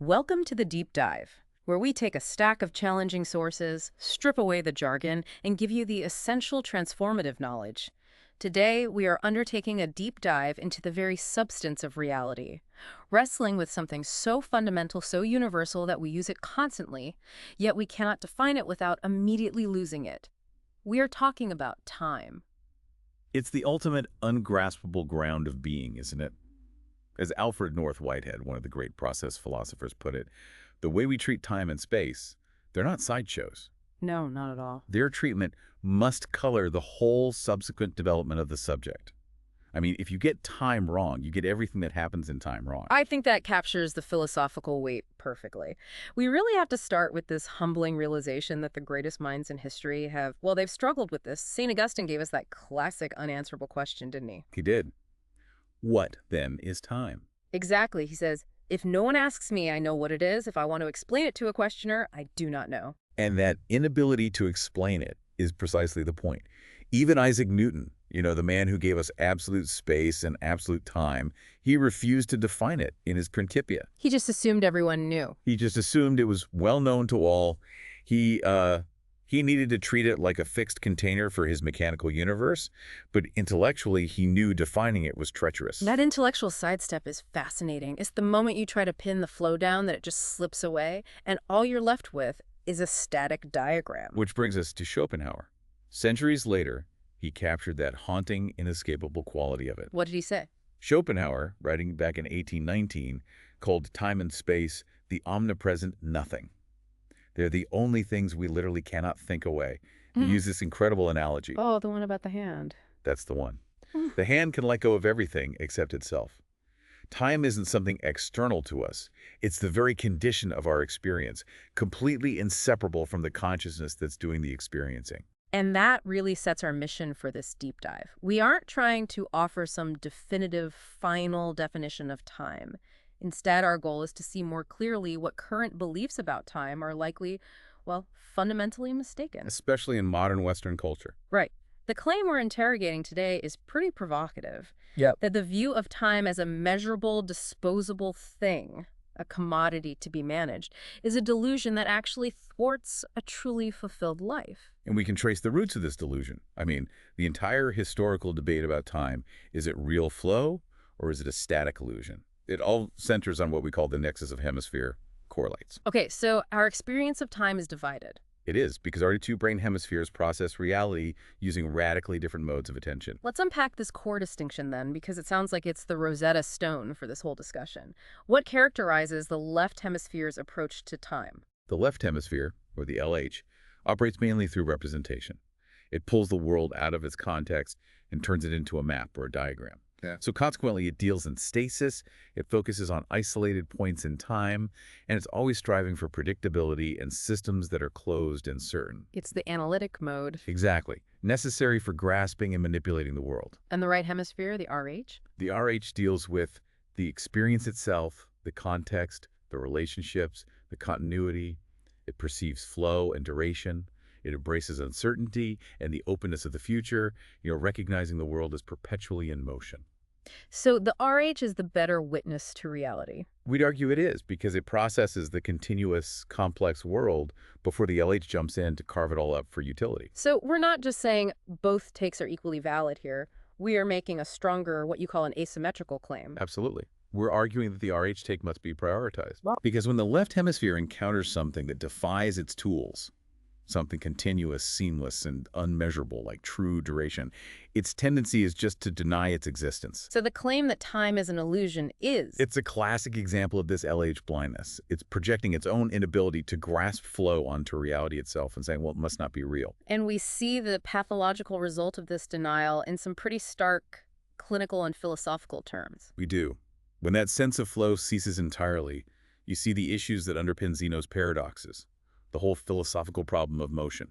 Welcome to the Deep Dive, where we take a stack of challenging sources, strip away the jargon, and give you the essential transformative knowledge. Today, we are undertaking a deep dive into the very substance of reality, wrestling with something so fundamental, so universal that we use it constantly, yet we cannot define it without immediately losing it. We are talking about time. It's the ultimate ungraspable ground of being, isn't it? As Alfred North Whitehead, one of the great process philosophers, put it, the way we treat time and space, they're not sideshows. No, not at all. Their treatment must color the whole subsequent development of the subject. I mean, if you get time wrong, you get everything that happens in time wrong. I think that captures the philosophical weight perfectly. We really have to start with this humbling realization that the greatest minds in history have, well, they've struggled with this. St. Augustine gave us that classic unanswerable question, didn't he? He did. What, then, is time? Exactly. He says, if no one asks me, I know what it is. If I want to explain it to a questioner, I do not know. And that inability to explain it is precisely the point. Even Isaac Newton, the man who gave us absolute space and absolute time, he refused to define it in his Principia. He just assumed everyone knew. He just assumed it was well known to all. He needed to treat it like a fixed container for his mechanical universe, but intellectually he knew defining it was treacherous. That intellectual sidestep is fascinating. It's the moment you try to pin the flow down that it just slips away, and all you're left with is a static diagram. Which brings us to Schopenhauer. Centuries later, he captured that haunting, inescapable quality of it. What did he say? Schopenhauer, writing back in 1819, called time and space the omnipresent nothing. They're the only things we literally cannot think away. He used this incredible analogy. Oh, the one about the hand. That's the one. The hand can let go of everything except itself. Time isn't something external to us. It's the very condition of our experience, completely inseparable from the consciousness that's doing the experiencing. And that really sets our mission for this deep dive. We aren't trying to offer some definitive, final definition of time. Instead, our goal is to see more clearly what current beliefs about time are likely, well, fundamentally mistaken. Especially in modern Western culture. Right. The claim we're interrogating today is pretty provocative. Yep. That the view of time as a measurable, disposable thing, a commodity to be managed, is a delusion that actually thwarts a truly fulfilled life. And we can trace the roots of this delusion. I mean, the entire historical debate about time, is it real flow or is it a static illusion? It all centers on what we call the nexus of hemisphere correlates. Okay, so our experience of time is divided. It is, because our two brain hemispheres process reality using radically different modes of attention. Let's unpack this core distinction then, because it sounds like it's the Rosetta Stone for this whole discussion. What characterizes the left hemisphere's approach to time? The left hemisphere, or the LH, operates mainly through representation. It pulls the world out of its context and turns it into a map or a diagram. Yeah. So consequently, it deals in stasis, it focuses on isolated points in time, and it's always striving for predictability and systems that are closed and certain. It's the analytic mode. Exactly. Necessary for grasping and manipulating the world. And the right hemisphere, the RH? The RH deals with the experience itself, the context, the relationships, the continuity. It perceives flow and duration. It embraces uncertainty and the openness of the future, recognizing the world as perpetually in motion. So the RH is the better witness to reality. We'd argue it is, because it processes the continuous, complex world before the LH jumps in to carve it all up for utility. So we're not just saying both takes are equally valid here. We are making a stronger, what you call an asymmetrical claim. Absolutely. We're arguing that the RH take must be prioritized. Because when the left hemisphere encounters something that defies its tools, something continuous, seamless, and unmeasurable, like true duration, its tendency is just to deny its existence. So the claim that time is an illusion is... It's a classic example of this LH blindness. It's projecting its own inability to grasp flow onto reality itself and saying, well, it must not be real. And we see the pathological result of this denial in some pretty stark clinical and philosophical terms. We do. When that sense of flow ceases entirely, you see the issues that underpin Zeno's paradoxes, the whole philosophical problem of motion.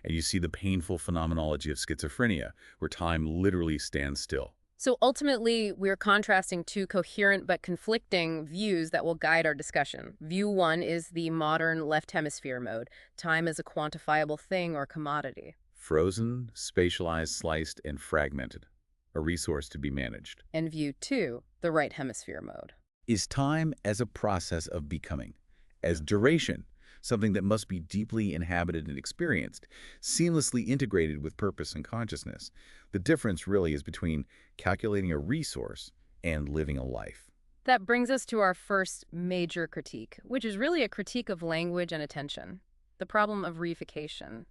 And you see the painful phenomenology of schizophrenia, where time literally stands still. So ultimately, we're contrasting two coherent but conflicting views that will guide our discussion. View one is the modern left hemisphere mode, time as a quantifiable thing or commodity. Frozen, spatialized, sliced, and fragmented, a resource to be managed. And view two, the right hemisphere mode. is time as a process of becoming, as duration, something that must be deeply inhabited and experienced, seamlessly integrated with purpose and consciousness. The difference really is between calculating a resource and living a life. That brings us to our first major critique, which is really a critique of language and attention, the problem of reification.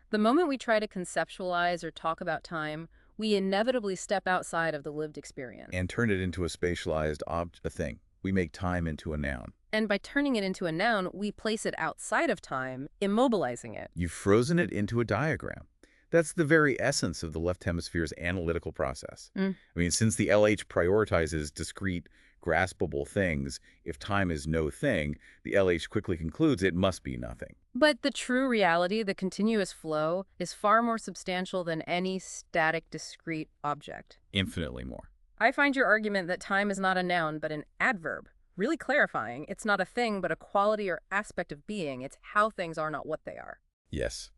The moment we try to conceptualize or talk about time, we inevitably step outside of the lived experience. And turn it into a spatialized a thing. We make time into a noun. And by turning it into a noun, we place it outside of time, immobilizing it. You've frozen it into a diagram. That's the very essence of the left hemisphere's analytical process. I mean, since the LH prioritizes discrete, graspable things, if time is no thing, the LH quickly concludes it must be nothing. But the true reality, the continuous flow, is far more substantial than any static, discrete object. Infinitely more. I find your argument that time is not a noun, but an adverb really clarifying. It's not a thing, but a quality or aspect of being. It's how things are, not what they are. Yes.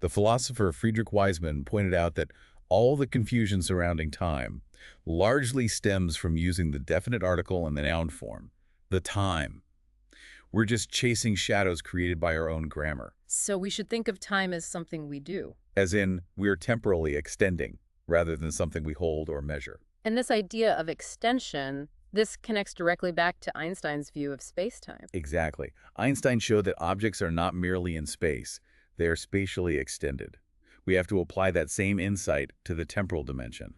The philosopher Friedrich Waismann pointed out that all the confusion surrounding time largely stems from using the definite article in the noun form, the time. We're just chasing shadows created by our own grammar. So we should think of time as something we do. As in, we're temporally extending, rather than something we hold or measure. And this idea of extension, this connects directly back to Einstein's view of space-time. Exactly. Einstein showed that objects are not merely in space, they are spatially extended. We have to apply that same insight to the temporal dimension.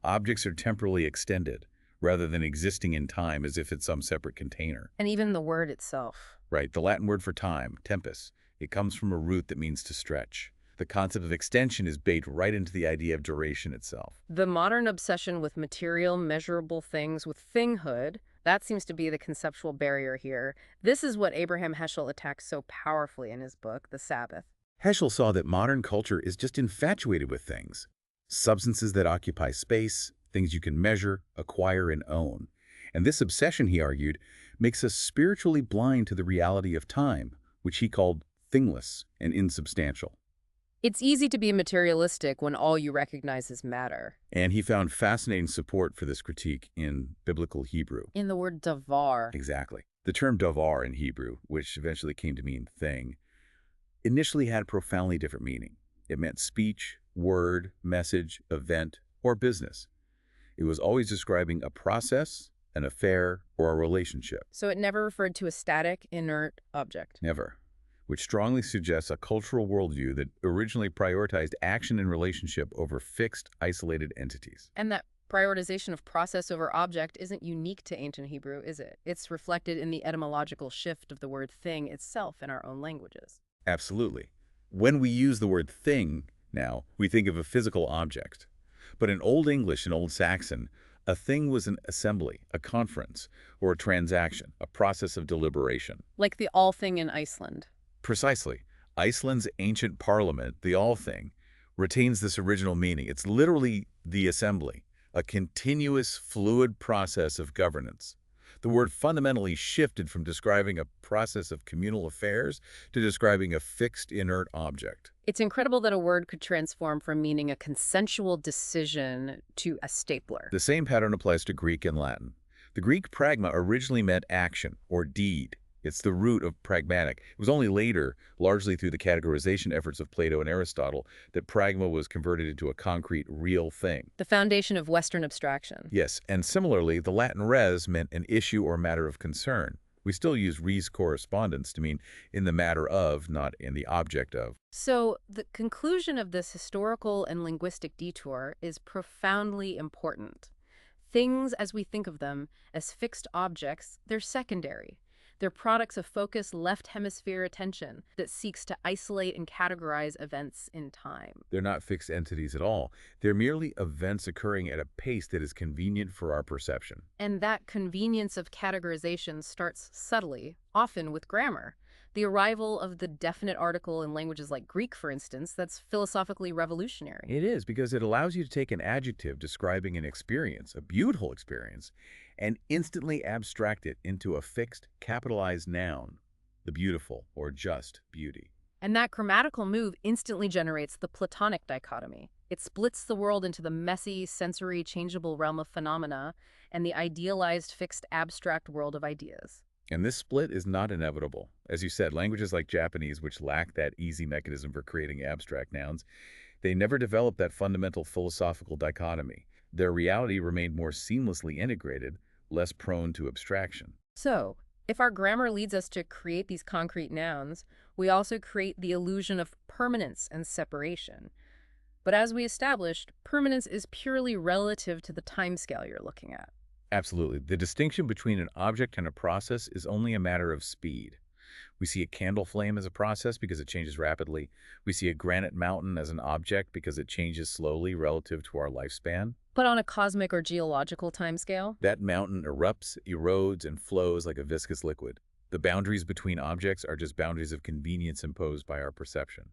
Objects are temporally extended, rather than existing in time as if it's some separate container. And even the word itself. Right, the Latin word for time, tempus, it comes from a root that means to stretch. The concept of extension is baked right into the idea of duration itself. The modern obsession with material, measurable things, with thinghood, that seems to be the conceptual barrier here. This is what Abraham Heschel attacks so powerfully in his book, The Sabbath. Heschel saw that modern culture is just infatuated with things. Substances that occupy space, things you can measure, acquire, and own. And this obsession, he argued, makes us spiritually blind to the reality of time, which he called thingless and insubstantial. It's easy to be materialistic when all you recognize is matter. And he found fascinating support for this critique in biblical Hebrew. In the word davar. Exactly. The term davar in Hebrew, which eventually came to mean thing, initially had a profoundly different meaning. It meant speech, word, message, event, or business. It was always describing a process, an affair, or a relationship. So it never referred to a static, inert object. Never. Which strongly suggests a cultural worldview that originally prioritized action and relationship over fixed, isolated entities. And that prioritization of process over object isn't unique to ancient Hebrew, is it? It's reflected in the etymological shift of the word thing itself in our own languages. Absolutely. When we use the word thing now, we think of a physical object. But in Old English and Old Saxon, a thing was an assembly, a conference, or a transaction, a process of deliberation. Like the all thing in Iceland. Precisely. Iceland's ancient parliament, the Althing, retains this original meaning. It's literally the assembly, a continuous, fluid process of governance. The word fundamentally shifted from describing a process of communal affairs to describing a fixed, inert object. It's incredible that a word could transform from meaning a consensual decision to a stapler. The same pattern applies to Greek and Latin. The Greek pragma originally meant action or deed. It's the root of pragmatic. It was only later, largely through the categorization efforts of Plato and Aristotle, that pragma was converted into a concrete, real thing. The foundation of Western abstraction. Yes, and similarly, the Latin res meant an issue or matter of concern. We still use res correspondence to mean in the matter of, not in the object of. So the conclusion of this historical and linguistic detour is profoundly important. Things, as we think of them, as fixed objects, they're secondary. They're products of focused left hemisphere attention that seeks to isolate and categorize events in time. They're not fixed entities at all. They're merely events occurring at a pace that is convenient for our perception. And that convenience of categorization starts subtly, often with grammar. The arrival of the definite article in languages like Greek, for instance, that's philosophically revolutionary. It is, because it allows you to take an adjective describing an experience, a beautiful experience, and instantly abstract it into a fixed, capitalized noun, the beautiful or just beauty. And that grammatical move instantly generates the Platonic dichotomy. It splits the world into the messy, sensory, changeable realm of phenomena and the idealized, fixed, abstract world of ideas. And this split is not inevitable. As you said, languages like Japanese, which lack that easy mechanism for creating abstract nouns, they never developed that fundamental philosophical dichotomy. Their reality remained more seamlessly integrated, less prone to abstraction. So, if our grammar leads us to create these concrete nouns, we also create the illusion of permanence and separation. But as we established, permanence is purely relative to the timescale you're looking at. Absolutely. The distinction between an object and a process is only a matter of speed. We see a candle flame as a process because it changes rapidly. We see a granite mountain as an object because it changes slowly relative to our lifespan. But on a cosmic or geological timescale, That mountain erupts, erodes, and flows like a viscous liquid. The boundaries between objects are just boundaries of convenience imposed by our perception.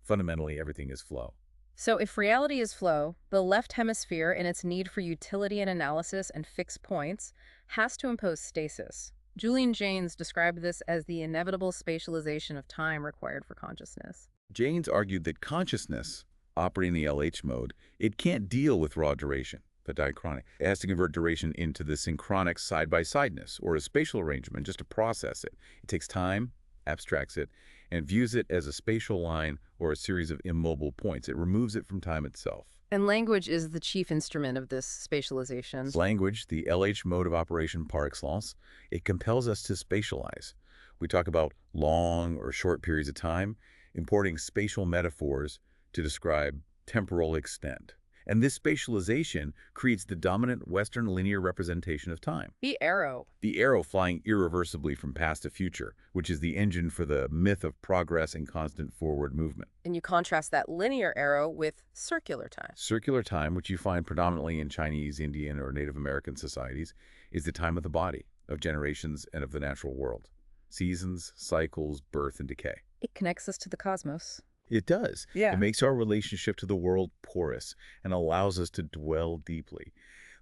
Fundamentally, everything is flow. so if reality is flow, the left hemisphere, in its need for utility and analysis and fixed points, has to impose stasis. Julian Jaynes described this as the inevitable spatialization of time required for consciousness. Jaynes argued that consciousness, operating the LH mode, it can't deal with raw duration, the diachronic. It has to convert duration into the synchronic side-by-sideness, or a spatial arrangement, just to process it. It takes time, abstracts it, and views it as a spatial line or a series of immobile points. It removes it from time itself. And language is the chief instrument of this spatialization. Language, the LH mode of operation par excellence, it compels us to spatialize. We talk about long or short periods of time, importing spatial metaphors to describe temporal extent. And this spatialization creates the dominant Western linear representation of time. The arrow. The arrow flying irreversibly from past to future, which is the engine for the myth of progress and constant forward movement. And you contrast that linear arrow with circular time. Circular time, which you find predominantly in Chinese, Indian, or Native American societies, is the time of the body, of generations, and of the natural world. Seasons, cycles, birth, and decay. It connects us to the cosmos. It does. Yeah. It makes our relationship to the world porous and allows us to dwell deeply.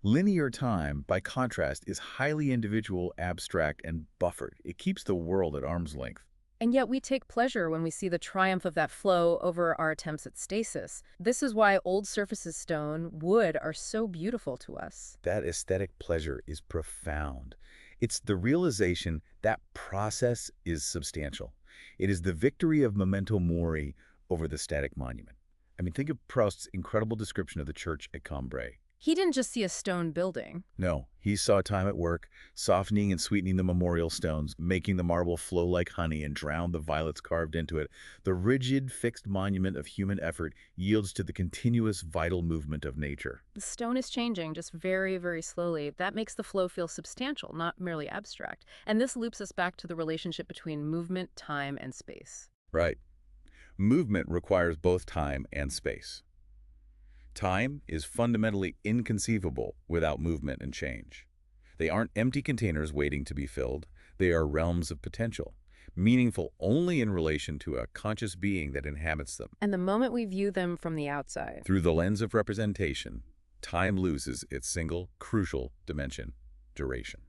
Linear time, by contrast, is highly individual, abstract, and buffered. It keeps the world at arm's length. And yet we take pleasure when we see the triumph of that flow over our attempts at stasis. This is why old surfaces, stone, wood, are so beautiful to us. That aesthetic pleasure is profound. It's the realization that process is substantial. It is the victory of memento mori over the static monument. I mean, think of Proust's incredible description of the church at Cambrai. He didn't just see a stone building. No, he saw time at work, softening and sweetening the memorial stones, making the marble flow like honey and drown the violets carved into it. The rigid, fixed monument of human effort yields to the continuous, vital movement of nature. The stone is changing just very, very slowly. That makes the flow feel substantial, not merely abstract. And this loops us back to the relationship between movement, time, and space. Right. Movement requires both time and space. Time is fundamentally inconceivable without movement and change. They aren't empty containers waiting to be filled. They are realms of potential, meaningful only in relation to a conscious being that inhabits them. And the moment we view them from the outside, Through the lens of representation, time loses its single, crucial dimension, duration.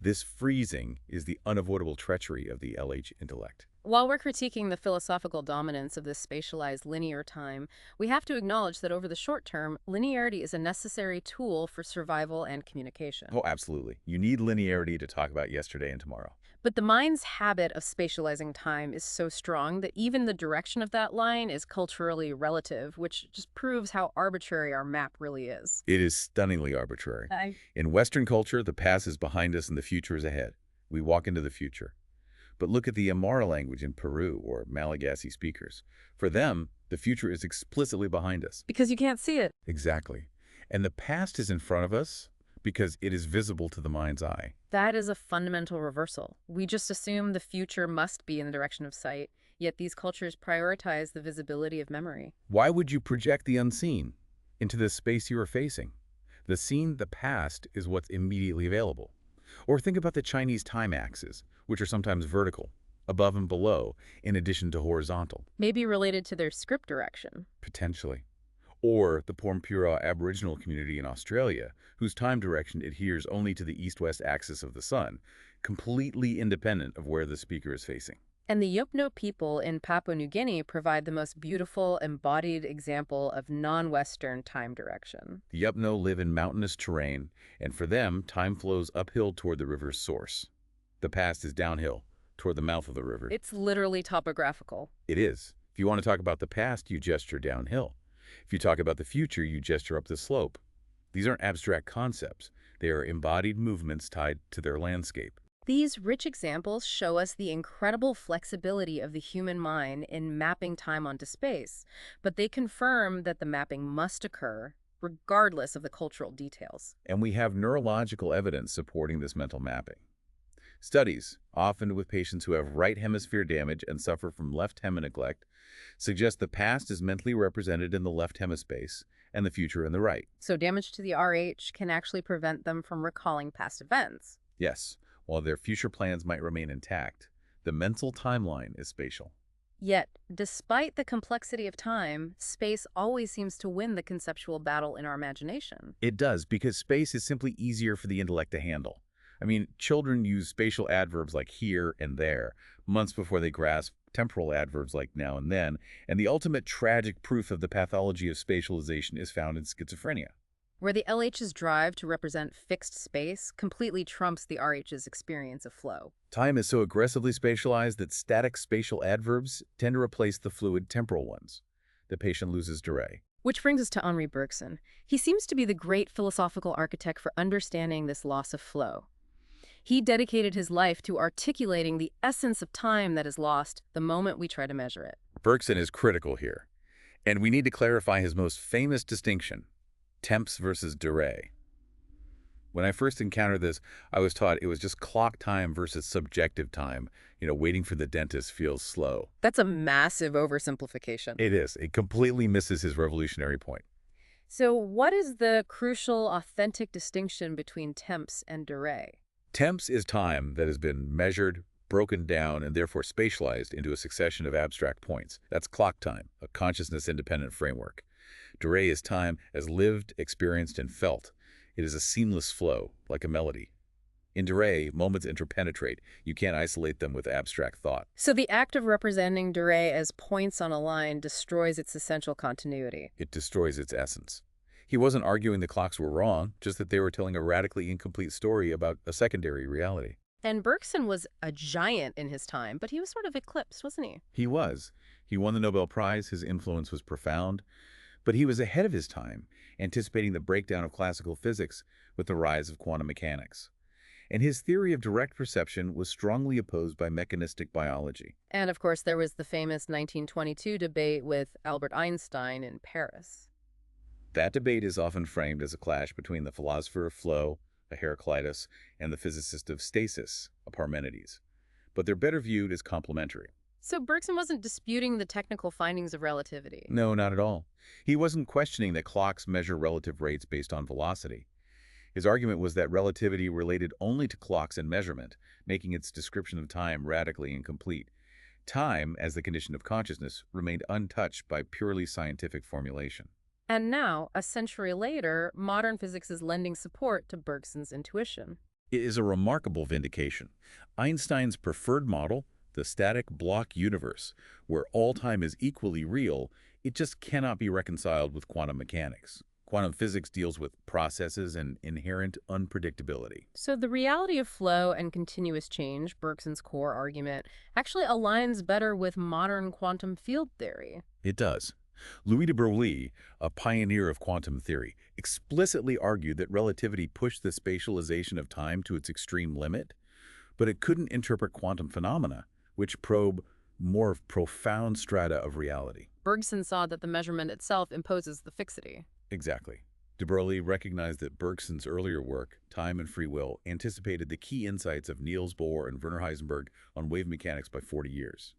This freezing is the unavoidable treachery of the LH intellect. while we're critiquing the philosophical dominance of this spatialized linear time, we have to acknowledge that over the short term, linearity is a necessary tool for survival and communication. Oh, absolutely. You need linearity to talk about yesterday and tomorrow. But the mind's habit of spatializing time is so strong that even the direction of that line is culturally relative, which just proves how arbitrary our map really is. It is stunningly arbitrary. In Western culture, the past is behind us and the future is ahead. We walk into the future. But look at the Aymara language in Peru or Malagasy speakers. For them, the future is explicitly behind us. Because you can't see it. Exactly. And the past is in front of us because it is visible to the mind's eye. That is a fundamental reversal. We just assume the future must be in the direction of sight, yet these cultures prioritize the visibility of memory. Why would you project the unseen into the space you are facing? The seen, the past, is what's immediately available. Or think about the Chinese time axes, which are sometimes vertical, above and below, in addition to horizontal. Maybe related to their script direction. Potentially. Or the Pormpura Aboriginal community in Australia, whose time direction adheres only to the east-west axis of the sun, completely independent of where the speaker is facing. And the Yupno people in Papua New Guinea provide the most beautiful embodied example of non-Western time direction. The Yupno live in mountainous terrain, and for them, time flows uphill toward the river's source. The past is downhill, toward the mouth of the river. It's literally topographical. It is. If you want to talk about the past, you gesture downhill. If you talk about the future, you gesture up the slope. These aren't abstract concepts. They are embodied movements tied to their landscape. These rich examples show us the incredible flexibility of the human mind in mapping time onto space, but they confirm that the mapping must occur regardless of the cultural details. And we have neurological evidence supporting this mental mapping. Studies, often with patients who have right hemisphere damage and suffer from left hemi neglect, suggest the past is mentally represented in the left hemispace and the future in the right. So damage to the RH can actually prevent them from recalling past events. Yes, while their future plans might remain intact, the mental timeline is spatial. Yet, despite the complexity of time, space always seems to win the conceptual battle in our imagination. It does, because space is simply easier for the intellect to handle. I mean, children use spatial adverbs like here and there months before they grasp temporal adverbs like now and then, and the ultimate tragic proof of the pathology of spatialization is found in schizophrenia. Where the LH's drive to represent fixed space completely trumps the RH's experience of flow. Time is so aggressively spatialized that static spatial adverbs tend to replace the fluid temporal ones. The patient loses durée. Which brings us to Henri Bergson. He seems to be the great philosophical architect for understanding this loss of flow. He dedicated his life to articulating the essence of time that is lost the moment we try to measure it. Bergson is critical here, and we need to clarify his most famous distinction: temps versus durée. When I first encountered this, I was taught it was just clock time versus subjective time. Waiting for the dentist feels slow. That's a massive oversimplification. It is. It completely misses his revolutionary point. So what is the crucial, authentic distinction between temps and durée? Temps is time that has been measured, broken down, and therefore spatialized into a succession of abstract points. That's clock time, a consciousness-independent framework. Durée is time as lived, experienced, and felt. It is a seamless flow, like a melody. In durée, moments interpenetrate. You can't isolate them with abstract thought. So the act of representing durée as points on a line destroys its essential continuity. It destroys its essence. He wasn't arguing the clocks were wrong, just that they were telling a radically incomplete story about a secondary reality. And Bergson was a giant in his time, but he was sort of eclipsed, wasn't he? He was. He won the Nobel Prize. His influence was profound. But he was ahead of his time, anticipating the breakdown of classical physics with the rise of quantum mechanics. And his theory of direct perception was strongly opposed by mechanistic biology. And of course, there was the famous 1922 debate with Albert Einstein in Paris. That debate is often framed as a clash between the philosopher of flow, a Heraclitus, and the physicist of stasis, a Parmenides. But they're better viewed as complementary. So Bergson wasn't disputing the technical findings of relativity. No, not at all. He wasn't questioning that clocks measure relative rates based on velocity. His argument was that relativity related only to clocks and measurement, making its description of time radically incomplete. Time, as the condition of consciousness, remained untouched by purely scientific formulation. And now, a century later, modern physics is lending support to Bergson's intuition. It is a remarkable vindication. Einstein's preferred model, the static block universe, where all time is equally real, it just cannot be reconciled with quantum mechanics. Quantum physics deals with processes and inherent unpredictability. So the reality of flow and continuous change, Bergson's core argument, actually aligns better with modern quantum field theory. It does. Louis de Broglie, a pioneer of quantum theory, explicitly argued that relativity pushed the spatialization of time to its extreme limit, but it couldn't interpret quantum phenomena, which probe more profound strata of reality. Bergson saw that the measurement itself imposes the fixity. Exactly. De Broglie recognized that Bergson's earlier work, Time and Free Will, anticipated the key insights of Niels Bohr and Werner Heisenberg on wave mechanics by 40 years.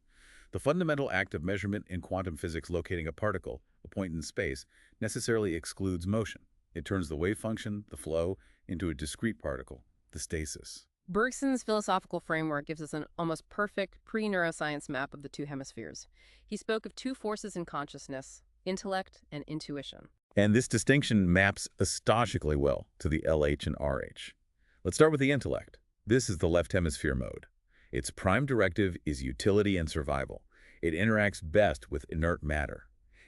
The fundamental act of measurement in quantum physics locating a particle, a point in space, necessarily excludes motion. It turns the wave function, the flow, into a discrete particle, the stasis. Bergson's philosophical framework gives us an almost perfect pre-neuroscience map of the two hemispheres. He spoke of two forces in consciousness, intellect and intuition. And this distinction maps astonishingly well to the LH and RH. Let's start with the intellect. This is the left hemisphere mode. Its prime directive is utility and survival. It interacts best with inert matter.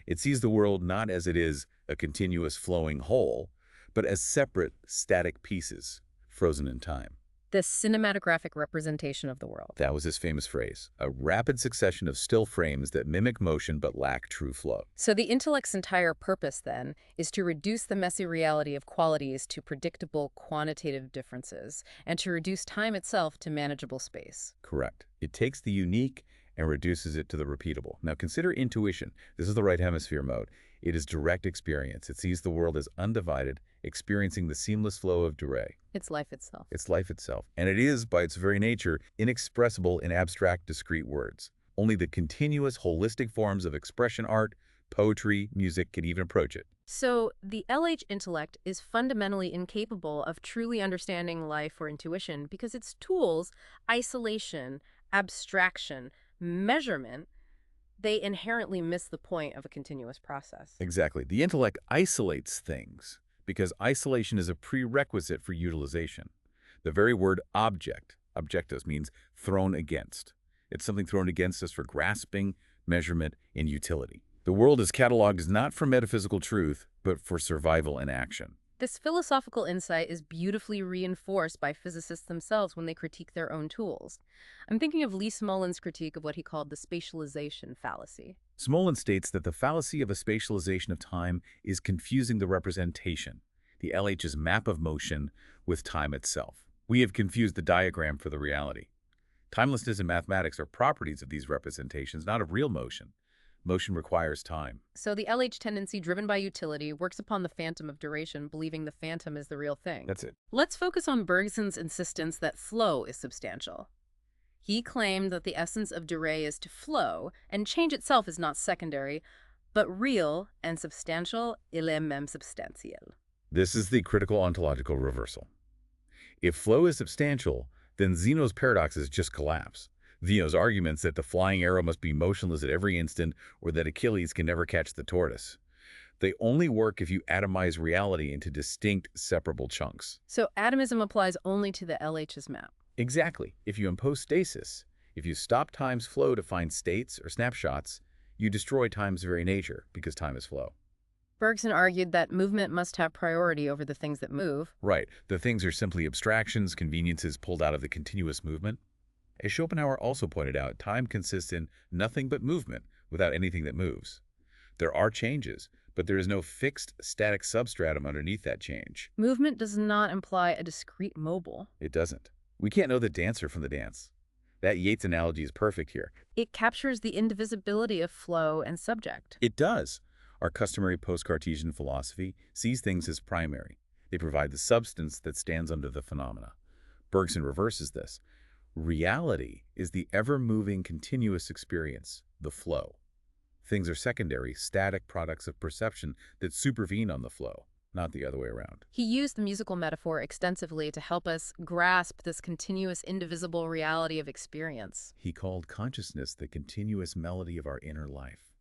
It sees the world not as it is, a continuous flowing whole, but as separate, static pieces, frozen in time. The cinematographic representation of the world. That was his famous phrase, a rapid succession of still frames that mimic motion but lack true flow. So the intellect's entire purpose, then, is to reduce the messy reality of qualities to predictable quantitative differences, and to reduce time itself to manageable space. Correct. It takes the unique and reduces it to the repeatable. Now consider intuition. This is the right hemisphere mode. It is direct experience. It sees the world as undivided, experiencing the seamless flow of durée. It's life itself. It's life itself. And it is, by its very nature, inexpressible in abstract, discrete words. Only the continuous, holistic forms of expression art, poetry, music can even approach it. So the LH intellect is fundamentally incapable of truly understanding life or intuition because its tools, isolation, abstraction, measurement, they inherently miss the point of a continuous process. Exactly. The intellect isolates things because isolation is a prerequisite for utilization. The very word object, objectus, means thrown against. It's something thrown against us for grasping, measurement, and utility. The world is cataloged not for metaphysical truth, but for survival and action. This philosophical insight is beautifully reinforced by physicists themselves when they critique their own tools. I'm thinking of Lee Smolens's critique of what he called the spatialization fallacy. Smolens states that the fallacy of a spatialization of time is confusing the representation, the LH's map of motion, with time itself. We have confused the diagram for the reality. Timelessness and mathematics are properties of these representations, not of real motion. Motion requires time. So the LH tendency driven by utility works upon the phantom of duration, believing the phantom is the real thing. That's it. Let's focus on Bergson's insistence that flow is substantial. He claimed that the essence of durée is to flow, and change itself is not secondary, but real and substantial, il est même substantiel. This is the critical ontological reversal. If flow is substantial, then Zeno's paradoxes just collapse. Zeno's arguments that the flying arrow must be motionless at every instant or that Achilles can never catch the tortoise. They only work if you atomize reality into distinct, separable chunks. So atomism applies only to the LH's map. Exactly. If you impose stasis, if you stop time's flow to find states or snapshots, you destroy time's very nature because time is flow. Bergson argued that movement must have priority over the things that move. Right. The things are simply abstractions, conveniences pulled out of the continuous movement. As Schopenhauer also pointed out, time consists in nothing but movement without anything that moves. There are changes, but there is no fixed, static substratum underneath that change. Movement does not imply a discrete mobile. It doesn't. We can't know the dancer from the dance. That Yeats analogy is perfect here. It captures the indivisibility of flow and subject. It does. Our customary post-Cartesian philosophy sees things as primary. They provide the substance that stands under the phenomena. Bergson reverses this. Reality is the ever-moving continuous experience, the flow. Things are secondary, static products of perception that supervene on the flow, not the other way around. He used the musical metaphor extensively to help us grasp this continuous, indivisible reality of experience. He called consciousness the continuous melody of our inner life.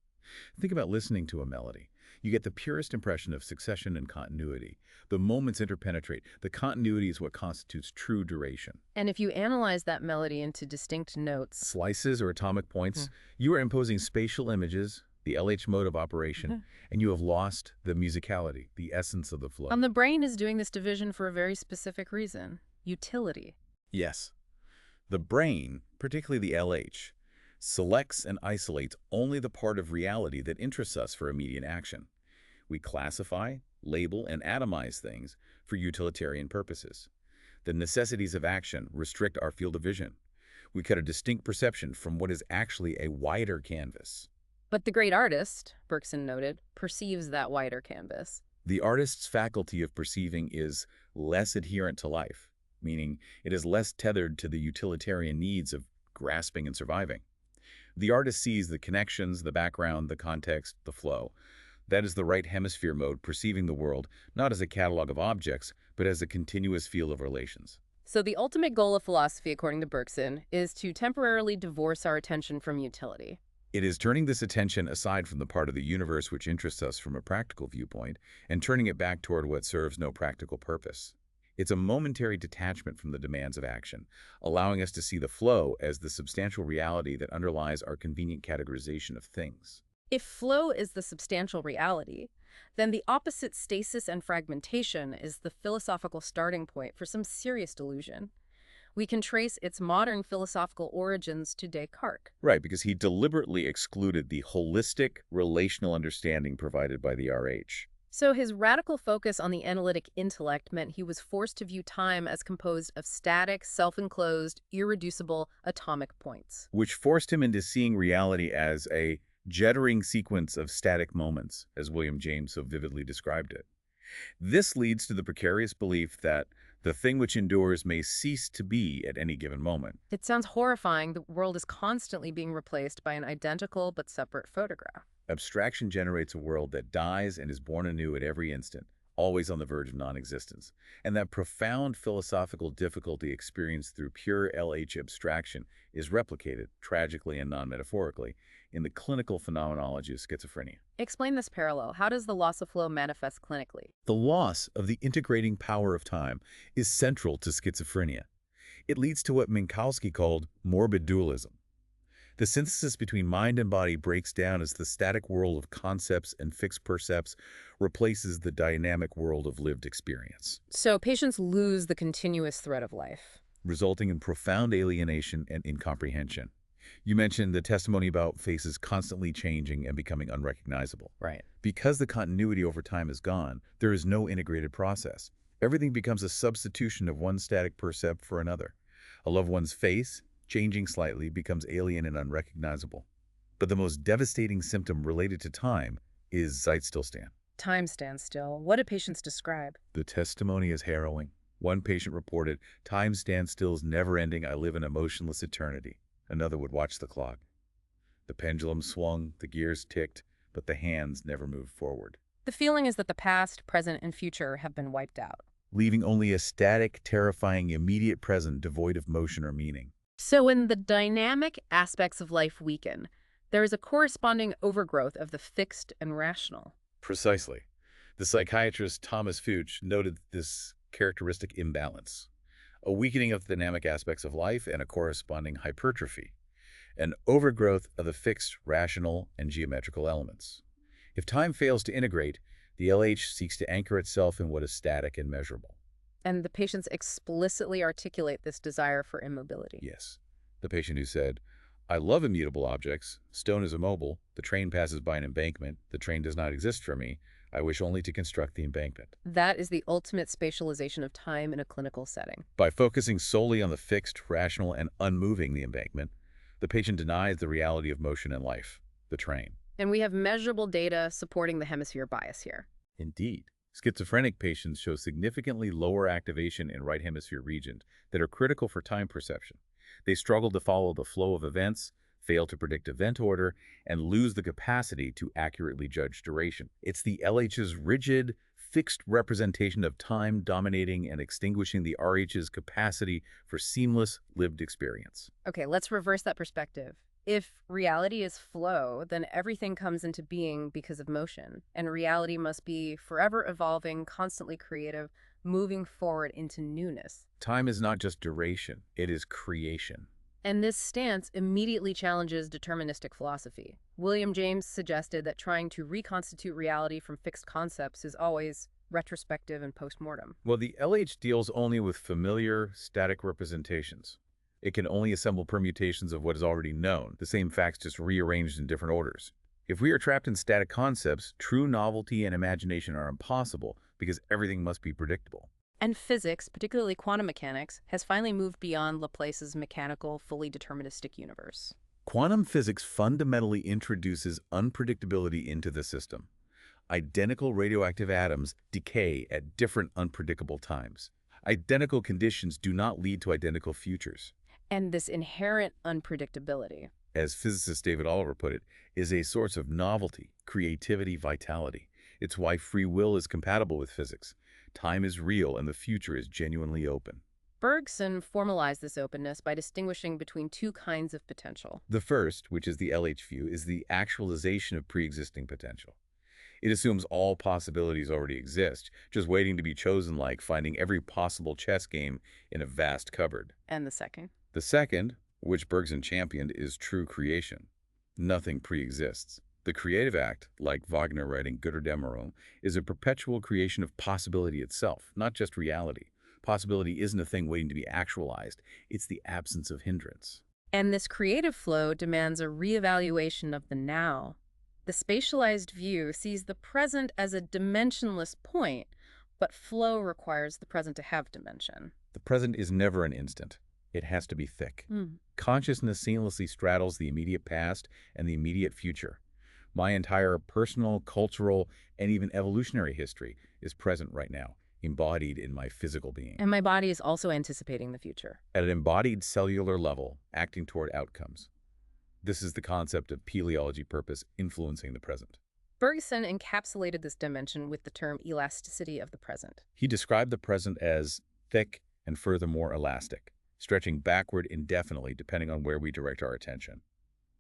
Think about listening to a melody. You get the purest impression of succession and continuity. The moments interpenetrate. The continuity is what constitutes true duration. And if you analyze that melody into distinct notes, Slices or atomic points, you are imposing spatial images, the LH mode of operation, and you have lost the musicality, the essence of the flow. the brain is doing this division for a very specific reason: utility. Yes. The brain, particularly the LH, selects and isolates only the part of reality that interests us for immediate action. We classify, label, and atomize things for utilitarian purposes. The necessities of action restrict our field of vision. We cut a distinct perception from what is actually a wider canvas. But the great artist, Bergson noted, perceives that wider canvas. The artist's faculty of perceiving is less adherent to life, meaning it is less tethered to the utilitarian needs of grasping and surviving. The artist sees the connections, the background, the context, the flow. That is the right hemisphere mode, perceiving the world not as a catalog of objects, but as a continuous field of relations. So the ultimate goal of philosophy, according to Bergson, is to temporarily divorce our attention from utility. It is turning this attention aside from the part of the universe which interests us from a practical viewpoint and turning it back toward what serves no practical purpose. It's a momentary detachment from the demands of action, allowing us to see the flow as the substantial reality that underlies our convenient categorization of things. If flow is the substantial reality, then the opposite, stasis and fragmentation, is the philosophical starting point for some serious delusion. We can trace its modern philosophical origins to Descartes. Right, because he deliberately excluded the holistic relational understanding provided by the RH. So his radical focus on the analytic intellect meant he was forced to view time as composed of static, self-enclosed, irreducible atomic points. Which forced him into seeing reality as a jittering sequence of static moments, as William James so vividly described it. This leads to the precarious belief that the thing which endures may cease to be at any given moment. It sounds horrifying. The world is constantly being replaced by an identical but separate photograph. Abstraction generates a world that dies and is born anew at every instant, always on the verge of non-existence. And that profound philosophical difficulty experienced through pure LH abstraction is replicated, tragically and non-metaphorically, in the clinical phenomenology of schizophrenia. Explain this parallel. How does the loss of flow manifest clinically? The loss of the integrating power of time is central to schizophrenia. It leads to what Minkowski called morbid dualism. The synthesis between mind and body breaks down as the static world of concepts and fixed percepts replaces the dynamic world of lived experience, So patients lose the continuous thread of life. resulting in profound alienation and incomprehension. You mentioned the testimony about faces constantly changing and becoming unrecognizable. Right. Because the continuity over time is gone, there is no integrated process. Everything becomes a substitution of one static percept for another. A loved one's face, changing slightly, becomes alien and unrecognizable. But the most devastating symptom related to time is Zeitstillstand. Time stands still. What do patients describe? The testimony is harrowing. One patient reported, "Time stands still is never-ending. I live in a motionless eternity." Another would watch the clock. The pendulum swung, the gears ticked, but the hands never moved forward, The feeling is that the past, present, and future have been wiped out. leaving only a static, terrifying, immediate present devoid of motion or meaning. So when the dynamic aspects of life weaken, there is a corresponding overgrowth of the fixed and rational. Precisely. The psychiatrist Thomas Fuchs noted this characteristic imbalance, a weakening of the dynamic aspects of life and a corresponding hypertrophy, an overgrowth of the fixed, rational, and geometrical elements. If time fails to integrate, the LH seeks to anchor itself in what is static and measurable. And the patients explicitly articulate this desire for immobility. Yes. The patient who said, "I love immutable objects. Stone is immobile. The train passes by an embankment. The train does not exist for me. I wish only to construct the embankment." That is the ultimate spatialization of time in a clinical setting. By focusing solely on the fixed, rational, and unmoving the embankment, the patient denies the reality of motion and life, the train. And we have measurable data supporting the hemisphere bias here. Indeed. Schizophrenic patients show significantly lower activation in right hemisphere regions that are critical for time perception. They struggle to follow the flow of events, fail to predict event order, and lose the capacity to accurately judge duration. It's the LH's rigid, fixed representation of time dominating and extinguishing the RH's capacity for seamless lived experience. Okay, let's reverse that perspective. If reality is flow, then everything comes into being because of motion, and reality must be forever evolving, constantly creative, moving forward into newness. Time is not just duration, it is creation. And this stance immediately challenges deterministic philosophy. William James suggested that trying to reconstitute reality from fixed concepts is always retrospective and postmortem. Well, the LH deals only with familiar, static representations. It can only assemble permutations of what is already known, the same facts just rearranged in different orders. If we are trapped in static concepts, true novelty and imagination are impossible because everything must be predictable. And physics, particularly quantum mechanics, has finally moved beyond Laplace's mechanical, fully deterministic universe. Quantum physics fundamentally introduces unpredictability into the system. Identical radioactive atoms decay at different unpredictable times. Identical conditions do not lead to identical futures. And this inherent unpredictability, As physicist David Oliver put it, is a source of novelty, creativity, vitality. It's why free will is compatible with physics. Time is real and the future is genuinely open. Bergson formalized this openness by distinguishing between two kinds of potential. The first, which is the LH view, is the actualization of pre-existing potential. It assumes all possibilities already exist, just waiting to be chosen, like finding every possible chess game in a vast cupboard. And the second? The second, which Bergson championed, is true creation. Nothing pre-exists. The creative act, like Wagner writing Götterdämmerung, is a perpetual creation of possibility itself, not just reality. Possibility isn't a thing waiting to be actualized. It's the absence of hindrance. And this creative flow demands a reevaluation of the now. The spatialized view sees the present as a dimensionless point, but flow requires the present to have dimension. The present is never an instant. It has to be thick. Consciousness seamlessly straddles the immediate past and the immediate future. My entire personal, cultural, and even evolutionary history is present right now, embodied in my physical being. And my body is also anticipating the future. At an embodied cellular level, acting toward outcomes. This is the concept of teleology purpose influencing the present. Bergson encapsulated this dimension with the term elasticity of the present. He described the present as thick and furthermore elastic, stretching backward indefinitely depending on where we direct our attention.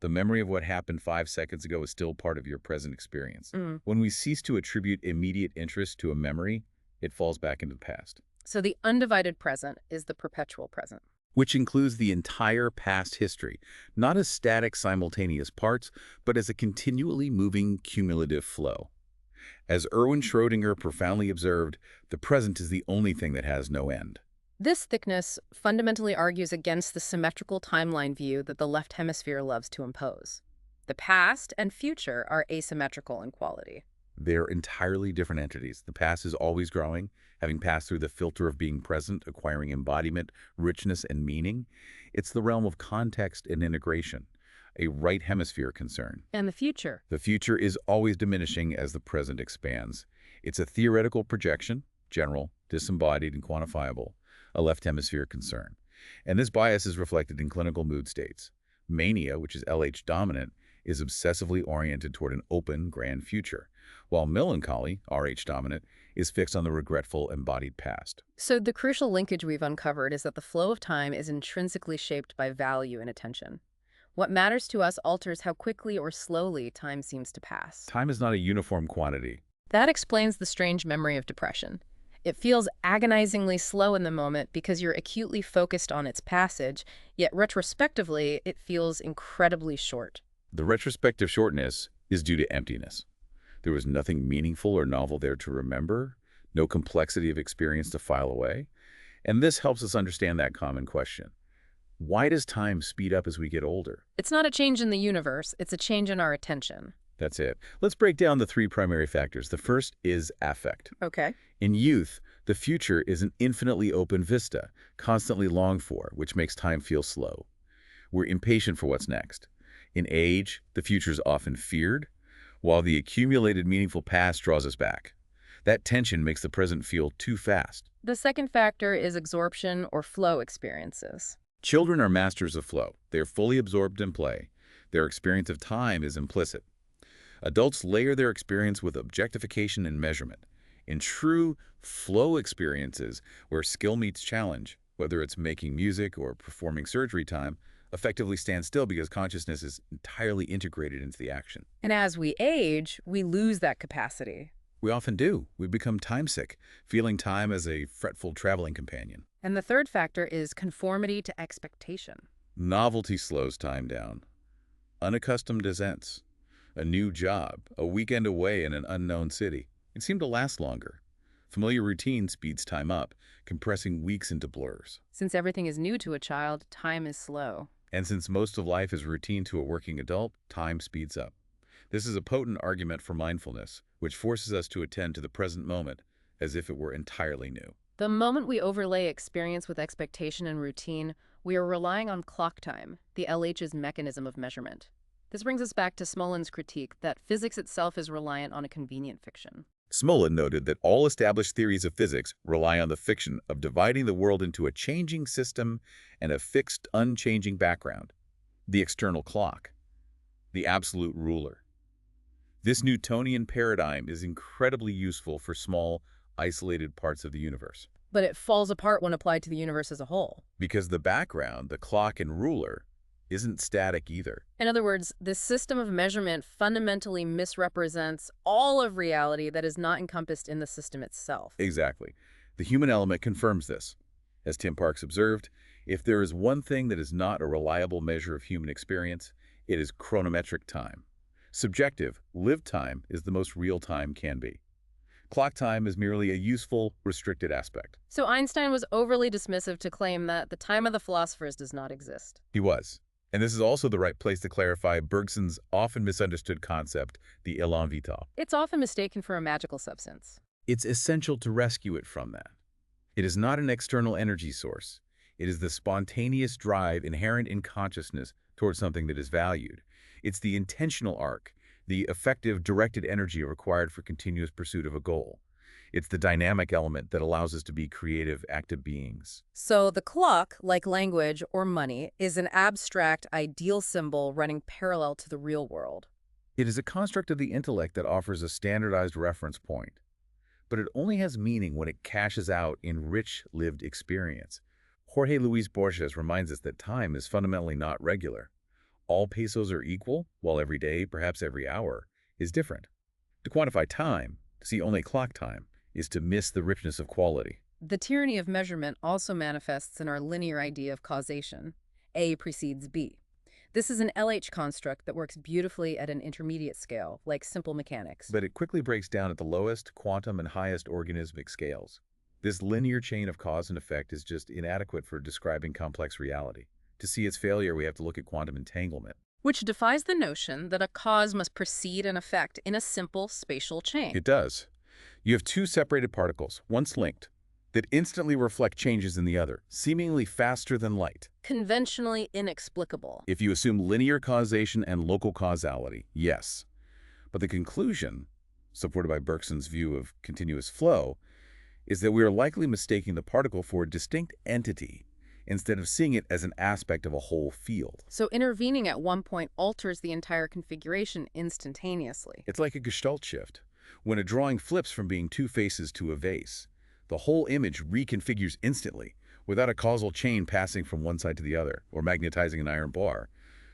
The memory of what happened 5 seconds ago is still part of your present experience. When we cease to attribute immediate interest to a memory, it falls back into the past. So the undivided present is the perpetual present. Which includes the entire past history, not as static simultaneous parts, but as a continually moving cumulative flow. As Erwin Schrödinger profoundly observed, the present is the only thing that has no end. This thickness fundamentally argues against the symmetrical timeline view that the left hemisphere loves to impose. The past and future are asymmetrical in quality. They're entirely different entities. The past is always growing, having passed through the filter of being present, acquiring embodiment, richness, and meaning. It's the realm of context and integration, a right hemisphere concern. And the future? The future is always diminishing as the present expands. It's a theoretical projection, general, disembodied, and quantifiable, a left hemisphere concern. And this bias is reflected in clinical mood states. Mania, which is LH dominant, is obsessively oriented toward an open, grand future, while melancholy, RH dominant, is fixed on the regretful, embodied past. So the crucial linkage we've uncovered is that the flow of time is intrinsically shaped by value and attention. What matters to us alters how quickly or slowly time seems to pass. Time is not a uniform quantity. That explains the strange memory of depression. It feels agonizingly slow in the moment because you're acutely focused on its passage, yet retrospectively, it feels incredibly short. The retrospective shortness is due to emptiness. There was nothing meaningful or novel there to remember, no complexity of experience to file away. And this helps us understand that common question. Why does time speed up as we get older? It's not a change in the universe, it's a change in our attention. That's it. Let's break down the 3 primary factors. The first is affect. Okay. In youth, the future is an infinitely open vista, constantly longed for, which makes time feel slow. We're impatient for what's next. In age, the future is often feared, while the accumulated meaningful past draws us back. That tension makes the present feel too fast. The second factor is absorption or flow experiences. Children are masters of flow. They are fully absorbed in play. Their experience of time is implicit. Adults layer their experience with objectification and measurement. In true flow experiences, where skill meets challenge, whether it's making music or performing surgery time, effectively stand still because consciousness is entirely integrated into the action. And as we age, we lose that capacity. We often do. We become time-sick, feeling time as a fretful traveling companion. And the third factor is conformity to expectation. Novelty slows time down. Unaccustomed descents. A new job, a weekend away in an unknown city. It seemed to last longer. Familiar routine speeds time up, compressing weeks into blurs. Since everything is new to a child, time is slow. And since most of life is routine to a working adult, time speeds up. This is a potent argument for mindfulness, which forces us to attend to the present moment as if it were entirely new. The moment we overlay experience with expectation and routine, we are relying on clock time, the LH's mechanism of measurement. This brings us back to Smolin's critique that physics itself is reliant on a convenient fiction. Smolin noted that all established theories of physics rely on the fiction of dividing the world into a changing system and a fixed, unchanging background, the external clock, the absolute ruler. This Newtonian paradigm is incredibly useful for small, isolated parts of the universe. But it falls apart when applied to the universe as a whole. Because the background, the clock and ruler, isn't static either. In other words, this system of measurement fundamentally misrepresents all of reality that is not encompassed in the system itself. Exactly. The human element confirms this. As Tim Parks observed, if there is one thing that is not a reliable measure of human experience, it is chronometric time. Subjective, lived time is the most real time can be. Clock time is merely a useful, restricted aspect. So Einstein was overly dismissive to claim that the time of the philosophers does not exist. He was. And this is also the right place to clarify Bergson's often misunderstood concept, the élan vital. It's often mistaken for a magical substance. It's essential to rescue it from that. It is not an external energy source. It is the spontaneous drive inherent in consciousness towards something that is valued. It's the intentional arc, the effective directed energy required for continuous pursuit of a goal. It's the dynamic element that allows us to be creative, active beings. So the clock, like language or money, is an abstract, ideal symbol running parallel to the real world. It is a construct of the intellect that offers a standardized reference point. But it only has meaning when it cashes out in rich, lived experience. Jorge Luis Borges reminds us that time is fundamentally not regular. All pesos are equal, while every day, perhaps every hour, is different. To quantify time, to see only clock time, is to miss the richness of quality. The tyranny of measurement also manifests in our linear idea of causation. A precedes B. This is an LH construct that works beautifully at an intermediate scale, like simple mechanics. But it quickly breaks down at the lowest, quantum, and highest organismic scales. This linear chain of cause and effect is just inadequate for describing complex reality. To see its failure, we have to look at quantum entanglement. Which defies the notion that a cause must precede an effect in a simple spatial chain. It does. You have two separated particles, once linked, that instantly reflect changes in the other, seemingly faster than light. Conventionally inexplicable. If you assume linear causation and local causality, yes. But the conclusion, supported by Bergson's view of continuous flow, is that we are likely mistaking the particle for a distinct entity instead of seeing it as an aspect of a whole field. So intervening at one point alters the entire configuration instantaneously. It's like a Gestalt shift. When a drawing flips from being two faces to a vase, the whole image reconfigures instantly, without a causal chain passing from one side to the other, or magnetizing an iron bar.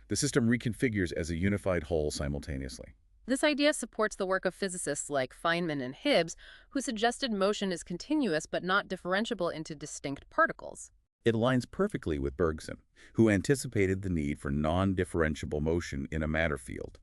The system reconfigures as a unified whole simultaneously. This idea supports the work of physicists like Feynman and Hibbs, who suggested motion is continuous but not differentiable into distinct particles. It aligns perfectly with Bergson, who anticipated the need for non-differentiable motion in a matter field.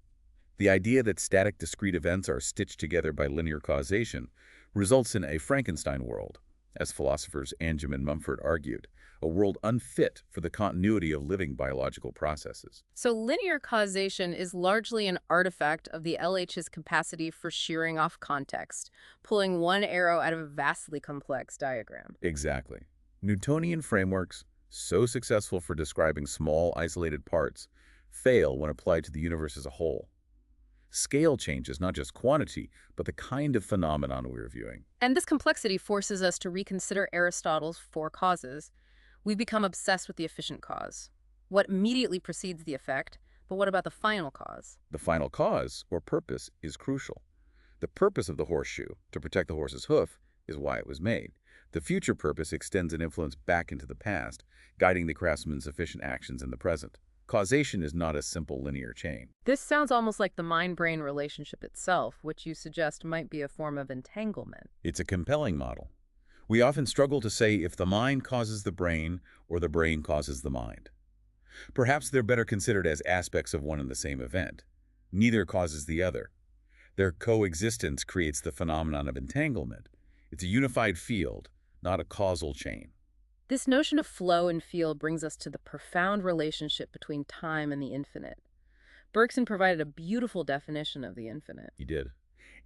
The idea that static discrete events are stitched together by linear causation results in a Frankenstein world, as philosophers Anjem and Mumford argued, a world unfit for the continuity of living biological processes. So linear causation is largely an artifact of the LH's capacity for shearing off context, pulling one arrow out of a vastly complex diagram. Exactly. Newtonian frameworks, so successful for describing small, isolated parts, fail when applied to the universe as a whole. Scale changes not just quantity, but the kind of phenomenon we're viewing. And this complexity forces us to reconsider Aristotle's four causes. We've become obsessed with the efficient cause. What immediately precedes the effect, but what about the final cause? The final cause, or purpose, is crucial. The purpose of the horseshoe, to protect the horse's hoof, is why it was made. The future purpose extends an influence back into the past, guiding the craftsman's efficient actions in the present. Causation is not a simple linear chain. This sounds almost like the mind-brain relationship itself, which you suggest might be a form of entanglement. It's a compelling model. We often struggle to say if the mind causes the brain or the brain causes the mind. Perhaps they're better considered as aspects of one and the same event. Neither causes the other. Their coexistence creates the phenomenon of entanglement. It's a unified field, not a causal chain. This notion of flow and field brings us to the profound relationship between time and the infinite. Bergson provided a beautiful definition of the infinite. He did.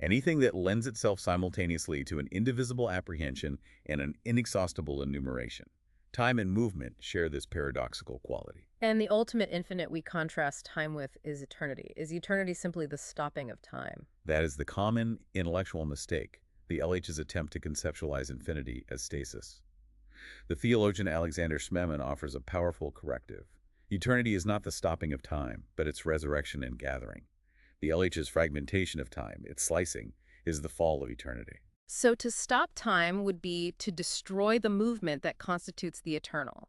Anything that lends itself simultaneously to an indivisible apprehension and an inexhaustible enumeration. Time and movement share this paradoxical quality. And the ultimate infinite we contrast time with is eternity. Is eternity simply the stopping of time? That is the common intellectual mistake, the LH's attempt to conceptualize infinity as stasis. The theologian Alexander Schmemann offers a powerful corrective. Eternity is not the stopping of time, but its resurrection and gathering. The LH's fragmentation of time, its slicing, is the fall of eternity. So to stop time would be to destroy the movement that constitutes the eternal.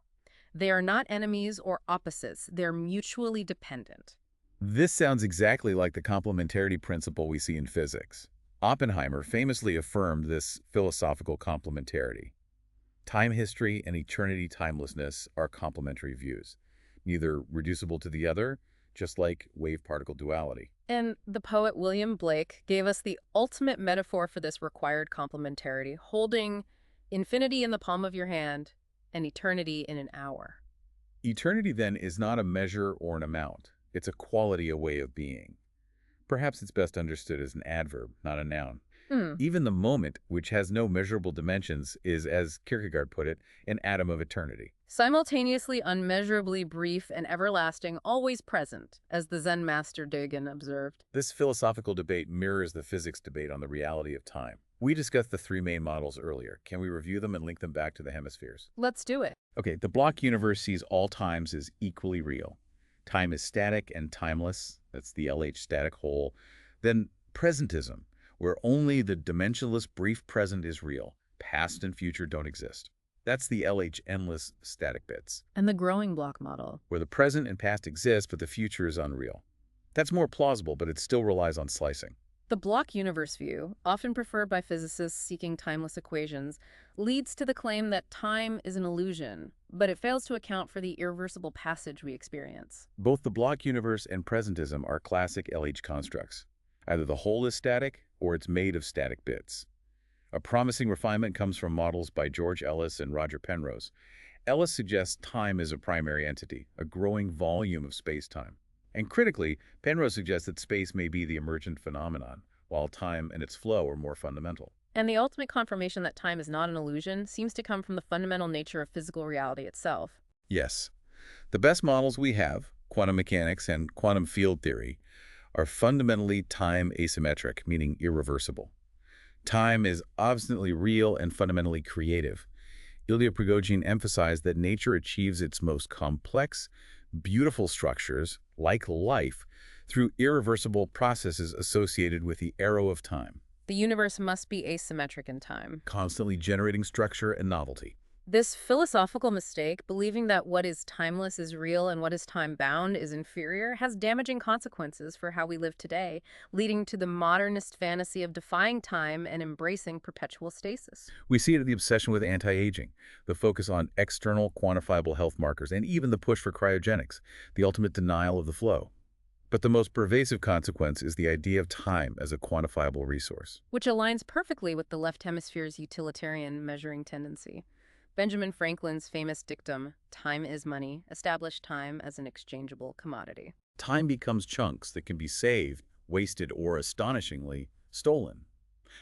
They are not enemies or opposites. They're mutually dependent. This sounds exactly like the complementarity principle we see in physics. Oppenheimer famously affirmed this philosophical complementarity. Time history and eternity timelessness are complementary views, neither reducible to the other, just like wave-particle duality. And the poet William Blake gave us the ultimate metaphor for this required complementarity, holding infinity in the palm of your hand and eternity in an hour. Eternity, then, is not a measure or an amount. It's a quality, a way of being. Perhaps it's best understood as an adverb, not a noun. Hmm. Even the moment, which has no measurable dimensions, is, as Kierkegaard put it, an atom of eternity. Simultaneously unmeasurably brief and everlasting, always present, as the Zen master Dogen observed. This philosophical debate mirrors the physics debate on the reality of time. We discussed the three main models earlier. Can we review them and link them back to the hemispheres? Let's do it. Okay, the block universe sees all times as equally real. Time is static and timeless. That's the LH static whole. Then presentism, where only the dimensionless brief present is real. Past and future don't exist. That's the LH endless static bits, And the growing block model. where the present and past exist, but the future is unreal. That's more plausible, but it still relies on slicing. The block universe view, often preferred by physicists seeking timeless equations, leads to the claim that time is an illusion, but it fails to account for the irreversible passage we experience. Both the block universe and presentism are classic LH constructs. Either the whole is static, or it's made of static bits. A promising refinement comes from models by George Ellis and Roger Penrose. Ellis suggests time is a primary entity, a growing volume of space-time. And critically, Penrose suggests that space may be the emergent phenomenon, while time and its flow are more fundamental. And the ultimate confirmation that time is not an illusion seems to come from the fundamental nature of physical reality itself. Yes, the best models we have, quantum mechanics and quantum field theory, are fundamentally time asymmetric, meaning irreversible. Time is obstinately real and fundamentally creative. Ilya Prigogine emphasized that nature achieves its most complex, beautiful structures, like life, through irreversible processes associated with the arrow of time, The universe must be asymmetric in time. constantly generating structure and novelty. This philosophical mistake, believing that what is timeless is real and what is time-bound is inferior, has damaging consequences for how we live today, leading to the modernist fantasy of defying time and embracing perpetual stasis. We see it in the obsession with anti-aging, the focus on external quantifiable health markers, and even the push for cryogenics, the ultimate denial of the flow. But the most pervasive consequence is the idea of time as a quantifiable resource. Which aligns perfectly with the left hemisphere's utilitarian measuring tendency. Benjamin Franklin's famous dictum, "Time is money," established time as an exchangeable commodity. Time becomes chunks that can be saved, wasted, or, astonishingly, stolen.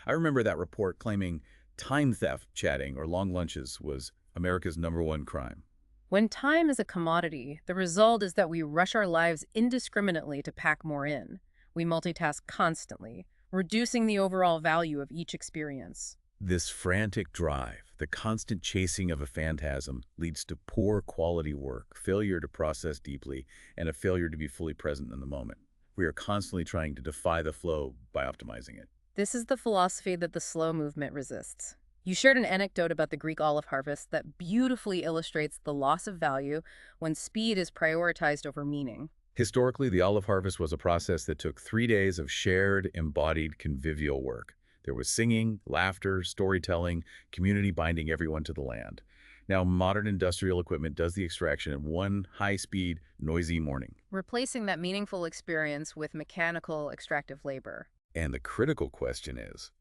I remember that report claiming time theft chatting or long lunches was America's #1 crime. When time is a commodity, the result is that we rush our lives indiscriminately to pack more in. We multitask constantly, reducing the overall value of each experience. This frantic drive, the constant chasing of a phantasm, leads to poor quality work, failure to process deeply, and a failure to be fully present in the moment. We are constantly trying to defy the flow by optimizing it. This is the philosophy that the slow movement resists. You shared an anecdote about the Greek olive harvest that beautifully illustrates the loss of value when speed is prioritized over meaning. Historically, the olive harvest was a process that took 3 days of shared, embodied, convivial work. There was singing, laughter, storytelling, community binding everyone to the land. Now, modern industrial equipment does the extraction in one high-speed, noisy morning. Replacing that meaningful experience with mechanical extractive labor. And the critical question is,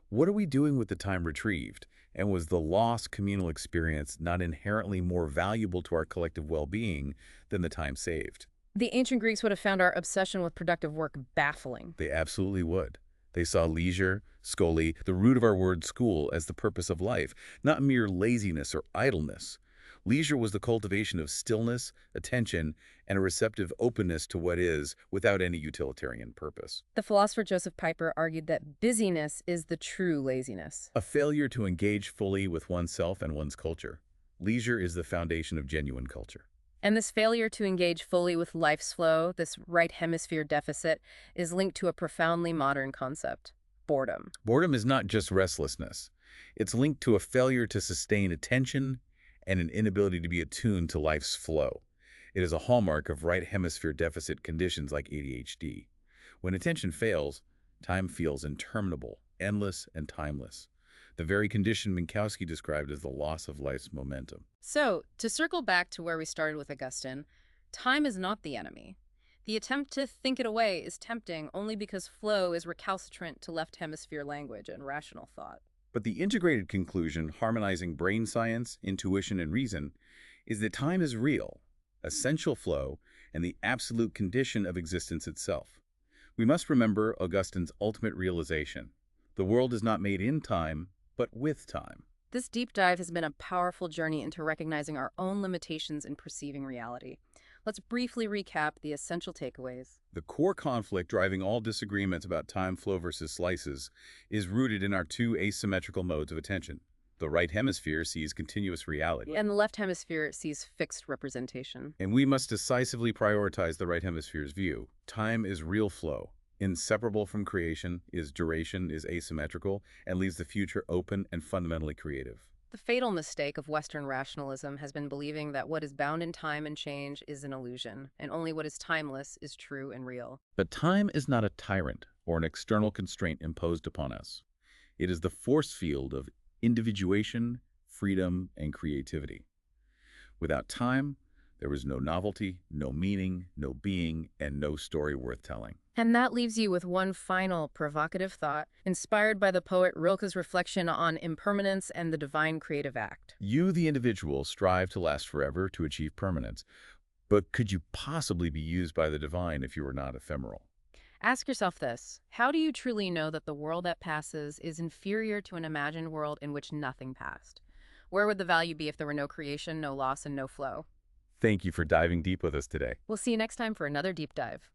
what are we doing with the time retrieved? And was the lost communal experience not inherently more valuable to our collective well-being than the time saved? The ancient Greeks would have found our obsession with productive work baffling. They absolutely would. They saw leisure, scholi, the root of our word school, as the purpose of life, not mere laziness or idleness. Leisure was the cultivation of stillness, attention, and a receptive openness to what is, without any utilitarian purpose. The philosopher Joseph Piper argued that busyness is the true laziness. A failure to engage fully with oneself and one's culture. Leisure is the foundation of genuine culture. And this failure to engage fully with life's flow, this right hemisphere deficit, is linked to a profoundly modern concept: boredom. Boredom is not just restlessness. It's linked to a failure to sustain attention and an inability to be attuned to life's flow. It is a hallmark of right hemisphere deficit conditions like ADHD. When attention fails, time feels interminable, endless, and timeless. The very condition Minkowski described as the loss of life's momentum. So, to circle back to where we started with Augustine, time is not the enemy. The attempt to think it away is tempting only because flow is recalcitrant to left hemisphere language and rational thought. But the integrated conclusion, harmonizing brain science, intuition, and reason, is that time is real, essential flow, and the absolute condition of existence itself. We must remember Augustine's ultimate realization. The world is not made in time, but with time. This deep dive has been a powerful journey into recognizing our own limitations in perceiving reality. Let's briefly recap the essential takeaways. The core conflict driving all disagreements about time flow versus slices is rooted in our two asymmetrical modes of attention. The right hemisphere sees continuous reality, And the left hemisphere sees fixed representation. and we must decisively prioritize the right hemisphere's view. Time is real flow, inseparable from creation, is duration, is asymmetrical, and leaves the future open and fundamentally creative. The fatal mistake of Western rationalism has been believing that what is bound in time and change is an illusion, and only what is timeless is true and real. But time is not a tyrant or an external constraint imposed upon us. It is the force field of individuation, freedom, and creativity. Without time, there is no novelty, no meaning, no being, and no story worth telling. And that leaves you with one final provocative thought, inspired by the poet Rilke's reflection on impermanence and the divine creative act. You, the individual, strive to last forever to achieve permanence. But could you possibly be used by the divine if you were not ephemeral? Ask yourself this: how do you truly know that the world that passes is inferior to an imagined world in which nothing passed? Where would the value be if there were no creation, no loss, and no flow? Thank you for diving deep with us today. We'll see you next time for another deep dive.